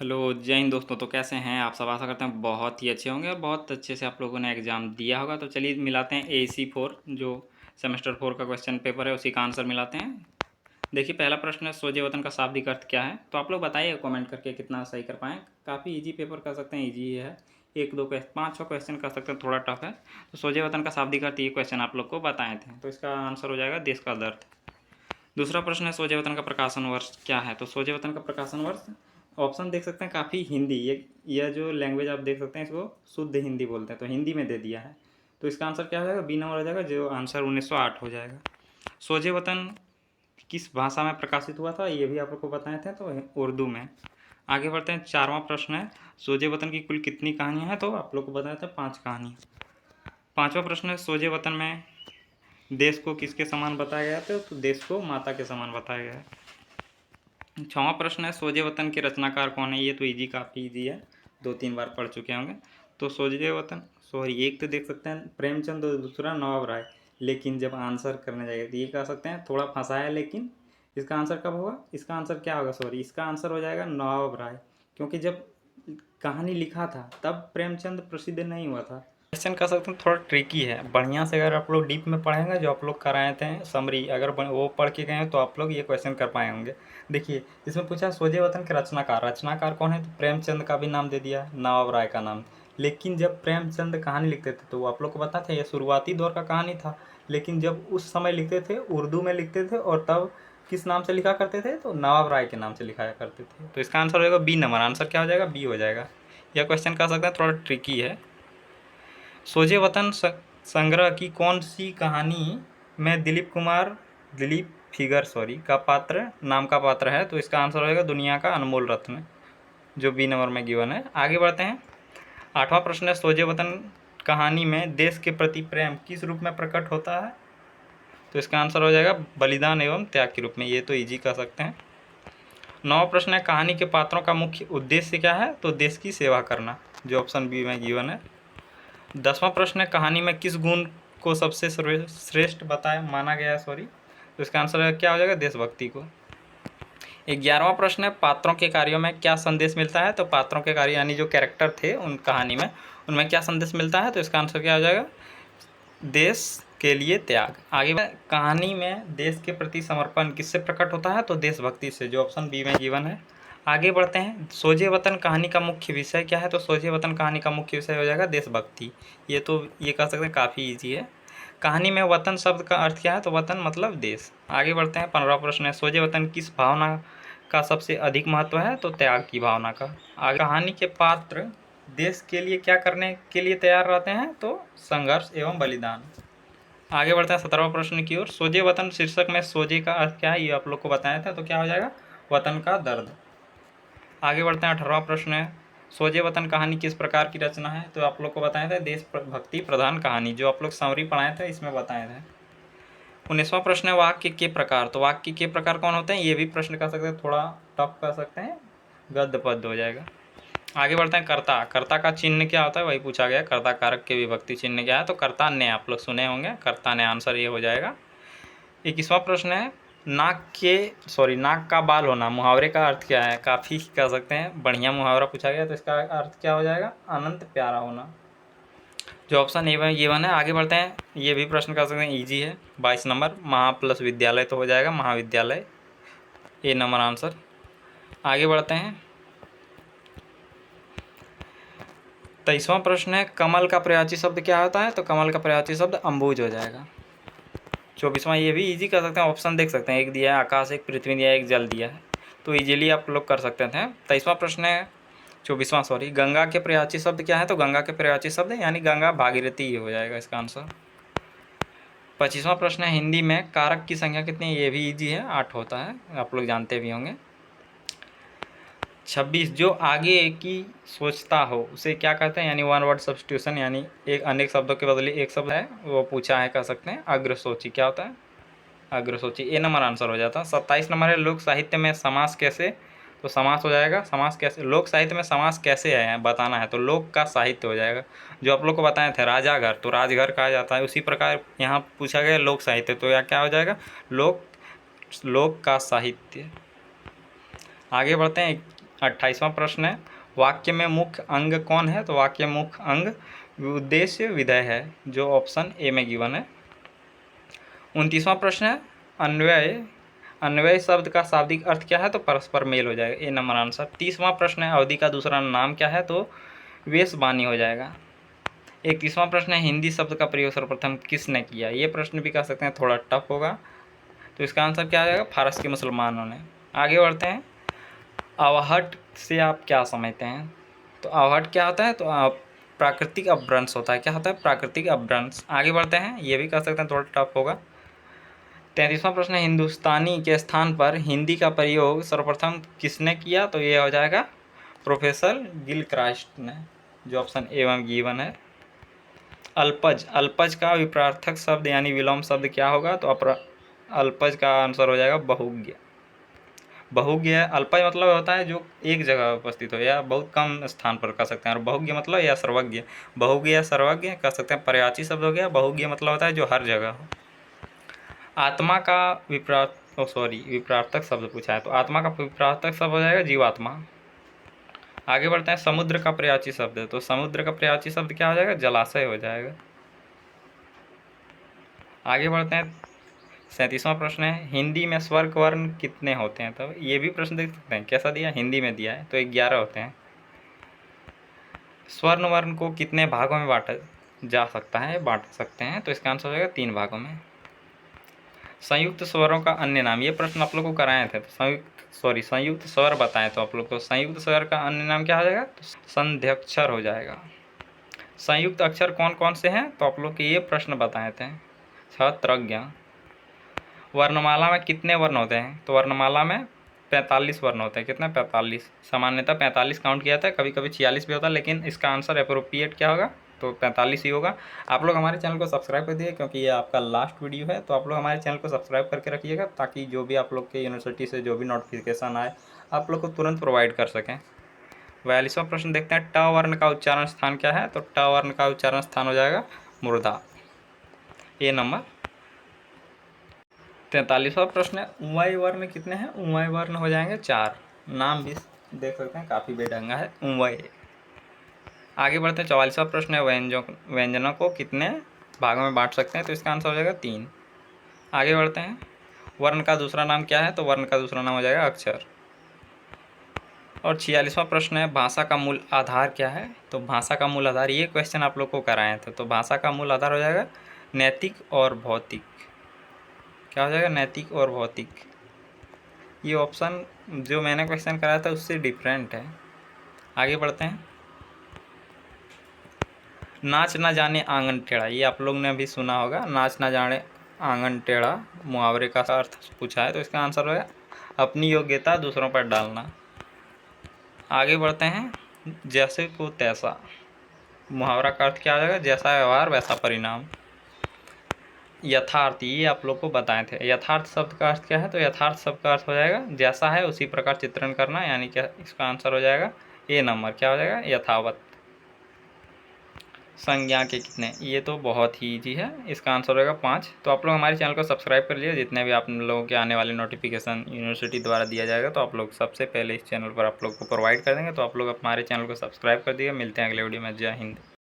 Hello, जय हिंद दोस्तों। तो कैसे हैं आप सब? आशा करते हैं बहुत ही अच्छे होंगे और बहुत अच्छे से आप लोगों ने एग्ज़ाम दिया होगा। तो चलिए मिलाते हैं AC4 जो सेमेस्टर 4 का क्वेश्चन पेपर है, उसी का आंसर मिलाते हैं। देखिए, पहला प्रश्न है, सोजे वतन का शाब्दिक अर्थ क्या है? तो आप लोग बताइए कमेंट करके कितना सही कर पाएँ। काफ़ी ईजी पेपर कर सकते हैं, ईजी है। एक दो क्वेश्चन, 5-6 क्वेश्चन कर सकते हैं, थोड़ा टफ है। तो सोजे वतन का शाब्दिक अर्थ ये क्वेश्चन आप लोग को बताए थे, तो इसका आंसर हो जाएगा देश का दर्द। दूसरा प्रश्न है, सोजे वतन का प्रकाशन वर्ष क्या है? तो सोजे वतन का प्रकाशन वर्ष ऑप्शन देख सकते हैं, काफ़ी हिंदी, ये यह जो लैंग्वेज आप देख सकते हैं इसको शुद्ध हिंदी बोलते हैं, तो हिंदी में दे दिया है। तो इसका आंसर क्या हो जाएगा? बी नंबर हो जाएगा, जो आंसर 1908 हो जाएगा। सोजे वतन किस भाषा में प्रकाशित हुआ था, ये भी आप लोग को बताए थे, तो उर्दू में। आगे बढ़ते हैं, चारवां प्रश्न है, सोजे वतन की कुल कितनी कहानियाँ हैं? तो आप लोग को बताया था 5 कहानी। पांचवा प्रश्न है, सोजे वतन में देश को किसके समान बताया गया था? तो देश को माता के समान बताया गया है। छवां प्रश्न है, सोजे वतन के रचनाकार कौन है? ये तो इजी, काफ़ी इजी है, 2-3 बार पढ़ चुके होंगे। तो सोजे वतन, सॉरी, एक तो देख सकते हैं प्रेमचंद और दूसरा नवाब राय। लेकिन जब आंसर करने जाएगा तो ये कह सकते हैं थोड़ा फंसा है, लेकिन इसका आंसर कब होगा? इसका आंसर क्या होगा? सॉरी, इसका आंसर हो जाएगा नवाब राय, क्योंकि जब कहानी लिखा था तब प्रेमचंद प्रसिद्ध नहीं हुआ था। क्वेश्चन कह सकते हैं थोड़ा ट्रिकी है, बढ़िया से अगर आप लोग डीप में पढ़ेंगे, जो आप लोग कराए थे समरी, अगर वो पढ़ के गए हैं तो आप लोग ये क्वेश्चन कर पाए होंगे। देखिए, इसमें पूछा सोजे वतन के रचनाकार, रचनाकार कौन है? तो प्रेमचंद का भी नाम दे दिया, नवाब राय का नाम। लेकिन जब प्रेमचंद कहानी लिखते थे तो वो आप लोग को पता था ये शुरुआती दौर का कहानी था, लेकिन जब उस समय लिखते थे उर्दू में लिखते थे, और तब किस नाम से लिखा करते थे? तो नवाब राय के नाम से लिखाया करते थे। तो इसका आंसर हो जाएगा बी नंबर, आंसर क्या हो जाएगा? बी हो जाएगा। यह क्वेश्चन कह सकते हैं थोड़ा ट्रिकी है। सोजे वतन संग्रह की कौन सी कहानी में दिलीप फिगर का पात्र, नाम का पात्र है? तो इसका आंसर होगा दुनिया का अनमोल रत्न, जो बी नंबर में गिवन है। आगे बढ़ते हैं, आठवां प्रश्न है, सोजे वतन कहानी में देश के प्रति प्रेम किस रूप में प्रकट होता है? तो इसका आंसर हो जाएगा बलिदान एवं त्याग के रूप में, ये तो इजी कह सकते हैं। नौवां प्रश्न है, कहानी के पात्रों का मुख्य उद्देश्य क्या है? तो देश की सेवा करना, जो ऑप्शन बी में गिवन है। 10वां प्रश्न है, कहानी में किस गुण को सबसे श्रेष्ठ बताया माना गया है? तो इसका आंसर क्या हो जाएगा? देशभक्ति को। 11वां प्रश्न है, पात्रों के कार्यों में क्या संदेश मिलता है? तो पात्रों के कार्य यानी जो कैरेक्टर थे उन कहानी में, उनमें क्या संदेश मिलता है? तो इसका आंसर क्या हो जाएगा? देश के लिए त्याग। आगे कहानी में देश के प्रति समर्पण किससे प्रकट होता है? तो देशभक्ति से, जो ऑप्शन बी में गिवन है। आगे बढ़ते हैं, सोजे वतन कहानी का मुख्य विषय क्या है? तो सोजे वतन कहानी का मुख्य विषय हो जाएगा देशभक्ति। ये कह सकते हैं काफ़ी ईजी है। कहानी में वतन शब्द का अर्थ क्या है? तो वतन मतलब देश। आगे बढ़ते हैं, 15वां प्रश्न है, सोजे वतन किस भावना का सबसे अधिक महत्व है? तो त्याग की भावना का। आगे, कहानी के पात्र देश के लिए क्या करने के लिए तैयार रहते हैं? तो संघर्ष एवं बलिदान। आगे बढ़ते हैं 17वां प्रश्न की ओर, सोजे वतन शीर्षक में सोजे का अर्थ क्या है? ये आप लोग को बताया था, तो क्या हो जाएगा? वतन का दर्द। आगे बढ़ते हैं, 18वां प्रश्न है, सोजे वतन कहानी किस प्रकार की रचना है? तो आप लोग को बताया था देशभक्ति प्रधान कहानी, जो आप लोग समरी पढ़ाए थे इसमें बताए थे। 19वां प्रश्न है, वाक्य के प्रकार। तो वाक्य के प्रकार कौन होते हैं? ये भी प्रश्न कर सकते हैं, थोड़ा टफ कर सकते हैं, गद्य पद्य हो जाएगा। आगे बढ़ते हैं, कर्ता, कर्ता का चिन्ह क्या होता है? वही पूछा गया, कर्ता कारक के विभक्ति चिन्ह क्या है? तो कर्ता ने, आप लोग सुने होंगे, कर्ता ने, आंसर ये हो जाएगा। 21वां प्रश्न है, नाक का बाल होना, मुहावरे का अर्थ क्या है? काफ़ी कह सकते हैं बढ़िया मुहावरा पूछा गया, तो इसका अर्थ क्या हो जाएगा? अनंत प्यारा होना, जो ऑप्शन ए वन है। आगे बढ़ते हैं, ये भी प्रश्न कर सकते हैं, ईजी है। 22 नंबर, महा प्लस विद्यालय, तो हो जाएगा महाविद्यालय, ए नंबर आंसर। आगे बढ़ते हैं, 23वां प्रश्न है, कमल का प्रयाची शब्द क्या होता है? तो कमल का प्रयाची शब्द अम्बुज हो जाएगा। 24वां, ये भी इजी कर सकते हैं, ऑप्शन देख सकते हैं, एक दिया है आकाश, एक पृथ्वी दिया है, एक जल दिया है, तो इजीली आप लोग कर सकते थे। 23वां प्रश्न है, 24वां सॉरी, गंगा के प्रयाची शब्द क्या है? तो गंगा के प्रयाची शब्द यानी गंगा भागीरथी हो जाएगा इसका आंसर। 25वां प्रश्न है, हिंदी में कारक की संख्या कितनी है? ये भी इजी है, 8 होता है, आप लोग जानते भी होंगे। 26, जो आगे की सोचता हो उसे क्या कहते हैं? यानी वन वर्ड सब्स्टिट्यूशन, यानी एक अनेक शब्दों के बदले एक शब्द है, वो पूछा है, कह सकते हैं अग्रसोची। क्या होता है? अग्रसूची, ए नंबर आंसर हो जाता है। 27 नंबर है, लोक साहित्य में समास कैसे? तो समास हो जाएगा, समास कैसे, लोक साहित्य में समास कैसे है बताना है, तो लोक का साहित्य हो जाएगा, जो आप लोग को बताए थे राजाघर, तो राजघर कहा जाता है, उसी प्रकार यहाँ पूछा गया लोक साहित्य, तो यह क्या हो जाएगा? लोक का साहित्य। आगे बढ़ते हैं, 28वां प्रश्न है, वाक्य में मुख्य अंग कौन है? तो वाक्य में मुख्य अंग उद्देश्य विधेय है, जो ऑप्शन ए में गिवन है। 29वां प्रश्न है, अन्वय अन्वय शब्द का शाब्दिक अर्थ क्या है? तो परस्पर मेल हो जाएगा, ए नंबर आंसर। 30वां प्रश्न है, अवधि का दूसरा नाम क्या है? तो वेशवाणी हो जाएगा। 31वां प्रश्न है, हिंदी शब्द का प्रयोग सर्वप्रथम किसने किया? ये प्रश्न भी कह सकते हैं थोड़ा टफ होगा, तो इसका आंसर क्या आ जाएगा? फारस के मुसलमानों ने। आगे बढ़ते हैं, अवहट से आप क्या समझते हैं? तो अवहट क्या होता है? तो प्राकृतिक अपभ्रंश होता है। क्या होता है? प्राकृतिक अपभ्रंश। आगे बढ़ते हैं, ये भी कह सकते हैं थोड़ा टफ होगा। 33वां प्रश्न है, हिंदुस्तानी के स्थान पर हिंदी का प्रयोग सर्वप्रथम किसने किया? तो ये हो जाएगा प्रोफेसर गिलक्रास्ट ने, जो ऑप्शन ए में गिवन है। अल्पज, अल्पज का विपरार्थक शब्द यानी विलोम शब्द क्या होगा? तो अल्पज का आंसर हो जाएगा बहुज्ञ। बहुज्ञ, अल्पज मतलब होता है जो एक जगह उपस्थित हो या बहुत कम स्थान पर कह सकते हैं, और बहुज्ञ मतलब या सर्वज्ञ। बहुज्ञ या सर्वज्ञ कह सकते हैं, पर्यायवाची शब्द हो गया। बहुज्ञ मतलब होता है जो हर जगह हो। आत्मा का विपरार्थक शब्द पूछा है, तो आत्मा का विपरार्थक शब्द हो जाएगा जीवात्मा। आगे बढ़ते हैं, समुद्र का पर्यायवाची शब्द है, तो समुद्र का पर्यायवाची शब्द क्या हो जाएगा? जलाशय हो जाएगा। आगे बढ़ते हैं, 37वां प्रश्न है, हिंदी में स्वर वर्ण कितने होते हैं? तो ये भी प्रश्न देख सकते हैं कैसा दिया, हिंदी में दिया है, तो 11 होते हैं। स्वर्ण वर्ण को कितने भागों में बांटा जा सकता है? बांट सकते हैं, तो इसका आंसर हो जाएगा 3 भागों में। संयुक्त स्वरों का अन्य नाम, ये प्रश्न आप लोग को कराए थे, तो संयुक्त स्वर बताएं तो आप लोग को संयुक्त स्वर का अन्य नाम क्या हो जाएगा? तो संध्यक्षर हो जाएगा। संयुक्त अक्षर कौन कौन से हैं? तो आप लोग के ये प्रश्न बताए थे छात्रज्ञ। वर्णमाला में कितने वर्ण होते हैं? तो वर्णमाला में 45 वर्ण होते हैं। कितने? 45। सामान्यतः 45 काउंट किया था, कभी कभी 46 भी होता है, लेकिन इसका आंसर अप्रोप्रिएट क्या होगा? तो 45 ही होगा। आप लोग हमारे चैनल को सब्सक्राइब कर दिए, क्योंकि ये आपका लास्ट वीडियो है, तो आप लोग हमारे चैनल को सब्सक्राइब करके रखिएगा, ताकि जो भी आप लोग के यूनिवर्सिटी से जो भी नोटिफिकेशन आए आप लोग को तुरंत प्रोवाइड कर सकें। 42वां प्रश्न देखते हैं, ट वर्ण का उच्चारण स्थान क्या है? तो ट वर्ण का उच्चारण स्थान हो जाएगा मूर्धा, ए नंबर। 43वां प्रश्न है, उवाई वर्ण कितने हैं? उवाई वर्ण हो जाएंगे 4। नाम भी देख सकते हैं, काफ़ी बेढंगा है, उवाई। आगे बढ़ते हैं, 44वां प्रश्न है, व्यंजनों को कितने भागों में बांट सकते हैं? तो इसका आंसर हो जाएगा 3। आगे बढ़ते हैं, वर्ण का दूसरा नाम क्या है? तो वर्ण का दूसरा नाम हो जाएगा अक्षर। और 46वां प्रश्न है, भाषा का मूल आधार क्या है? तो भाषा का मूल आधार, ये क्वेश्चन आप लोग को कराए थे, तो भाषा का मूल आधार हो जाएगा नैतिक और भौतिक। क्या हो जाएगा? नैतिक और भौतिक। ये ऑप्शन जो मैंने क्वेश्चन कराया था उससे डिफरेंट है। आगे बढ़ते हैं, नाच ना जाने आंगन टेढ़ा, ये आप लोग ने भी सुना होगा, नाच ना जाने आंगन टेढ़ा मुहावरे का अर्थ पूछा है, तो इसका आंसर है अपनी योग्यता दूसरों पर डालना। आगे बढ़ते हैं, जैसे को तैसा मुहावरा का अर्थ क्या हो जाएगा? जैसा व्यवहार वैसा परिणाम। यथार्थ, ये आप लोग को बताए थे, यथार्थ शब्द का अर्थ क्या है? तो यथार्थ शब्द का अर्थ हो जाएगा जैसा है उसी प्रकार चित्रण करना, यानी क्या? इसका आंसर हो जाएगा ए नंबर, क्या हो जाएगा? यथावत। संज्ञा के कितने? ये तो बहुत ही ईजी है, इसका आंसर होगा 5। तो आप लोग हमारे चैनल को सब्सक्राइब कर लीजिए, जितने भी आप लोगों के आने वाले नोटिफिकेशन यूनिवर्सिटी द्वारा दिया जाएगा, तो आप लोग सबसे पहले इस चैनल पर आप लोग को प्रोवाइड कर देंगे, तो आप लोग हमारे चैनल को सब्सक्राइब कर दिए। मिलते हैं अगले वीडियो में। जय हिंद।